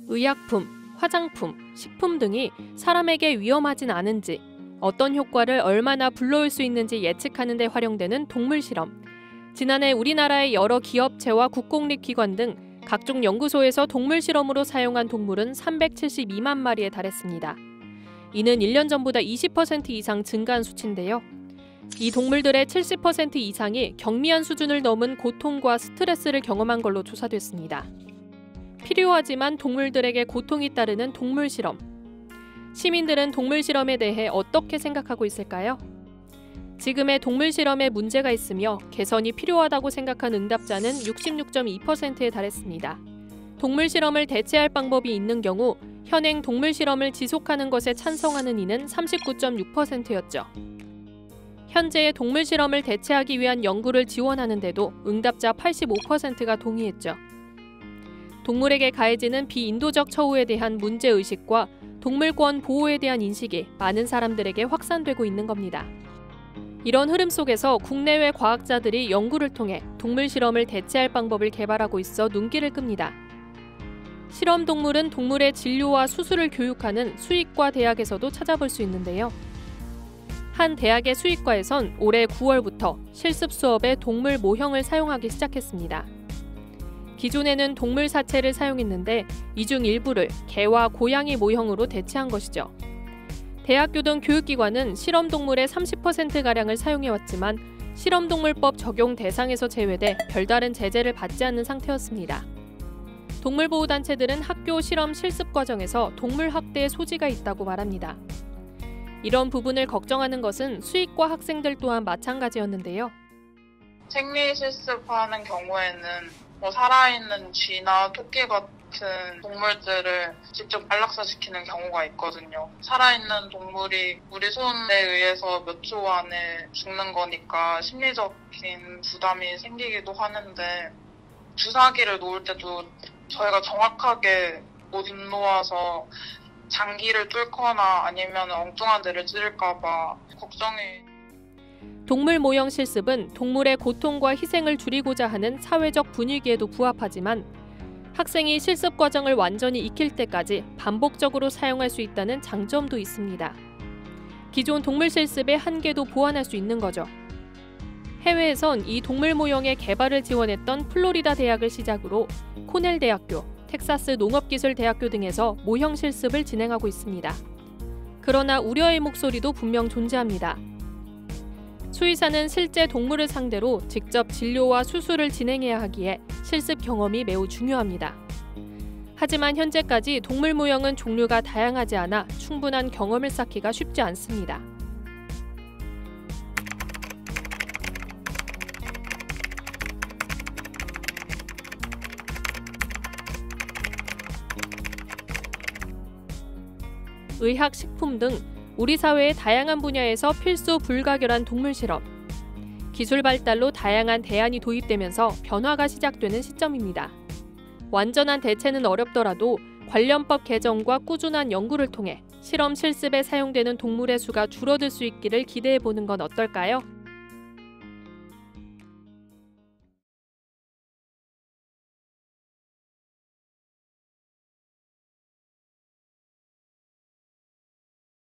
의약품, 화장품, 식품 등이 사람에게 위험하진 않은지, 어떤 효과를 얼마나 불러올 수 있는지 예측하는 데 활용되는 동물 실험. 지난해 우리나라의 여러 기업체와 국공립기관 등 각종 연구소에서 동물 실험으로 사용한 동물은 372만 마리에 달했습니다. 이는 1년 전보다 20% 이상 증가한 수치인데요. 이 동물들의 70% 이상이 경미한 수준을 넘은 고통과 스트레스를 경험한 걸로 조사됐습니다. 필요하지만 동물들에게 고통이 따르는 동물 실험. 시민들은 동물 실험에 대해 어떻게 생각하고 있을까요? 지금의 동물 실험에 문제가 있으며 개선이 필요하다고 생각한 응답자는 66.2%에 달했습니다. 동물 실험을 대체할 방법이 있는 경우 현행 동물 실험을 지속하는 것에 찬성하는 이는 39.6%였죠. 현재의 동물 실험을 대체하기 위한 연구를 지원하는데도 응답자 85%가 동의했죠. 동물에게 가해지는 비인도적 처우에 대한 문제의식과 동물권 보호에 대한 인식이 많은 사람들에게 확산되고 있는 겁니다. 이런 흐름 속에서 국내외 과학자들이 연구를 통해 동물 실험을 대체할 방법을 개발하고 있어 눈길을 끕니다. 실험 동물은 동물의 진료와 수술을 교육하는 수의과 대학에서도 찾아볼 수 있는데요. 한 대학의 수의과에선 올해 9월부터 실습 수업에 동물 모형을 사용하기 시작했습니다. 기존에는 동물 사체를 사용했는데 이 중 일부를 개와 고양이 모형으로 대체한 것이죠. 대학교 등 교육기관은 실험동물의 30%가량을 사용해왔지만 실험동물법 적용 대상에서 제외돼 별다른 제재를 받지 않는 상태였습니다. 동물보호단체들은 학교 실험 실습 과정에서 동물 학대의 소지가 있다고 말합니다. 이런 부분을 걱정하는 것은 수의과 학생들 또한 마찬가지였는데요. 생리 실습하는 경우에는 살아있는 쥐나 토끼 같은 동물들을 직접 안락사시키는 경우가 있거든요. 살아있는 동물이 우리 손에 의해서 몇 초 안에 죽는 거니까 심리적인 부담이 생기기도 하는데 주사기를 놓을 때도 저희가 정확하게 못 놓아서 장기를 뚫거나 아니면 엉뚱한 데를 찌를까 봐 걱정이. 동물 모형 실습은 동물의 고통과 희생을 줄이고자 하는 사회적 분위기에도 부합하지만 학생이 실습 과정을 완전히 익힐 때까지 반복적으로 사용할 수 있다는 장점도 있습니다. 기존 동물 실습의 한계도 보완할 수 있는 거죠. 해외에선 이 동물 모형의 개발을 지원했던 플로리다 대학을 시작으로 코넬 대학교, 텍사스 농업기술대학교 등에서 모형 실습을 진행하고 있습니다. 그러나 우려의 목소리도 분명 존재합니다. 수의사는 실제 동물을 상대로 직접 진료와 수술을 진행해야 하기에 실습 경험이 매우 중요합니다. 하지만 현재까지 동물 모형은 종류가 다양하지 않아 충분한 경험을 쌓기가 쉽지 않습니다. 의학, 식품 등 우리 사회의 다양한 분야에서 필수 불가결한 동물 실험. 기술 발달로 다양한 대안이 도입되면서 변화가 시작되는 시점입니다. 완전한 대체는 어렵더라도 관련법 개정과 꾸준한 연구를 통해 실험 실습에 사용되는 동물의 수가 줄어들 수 있기를 기대해 보는 건 어떨까요?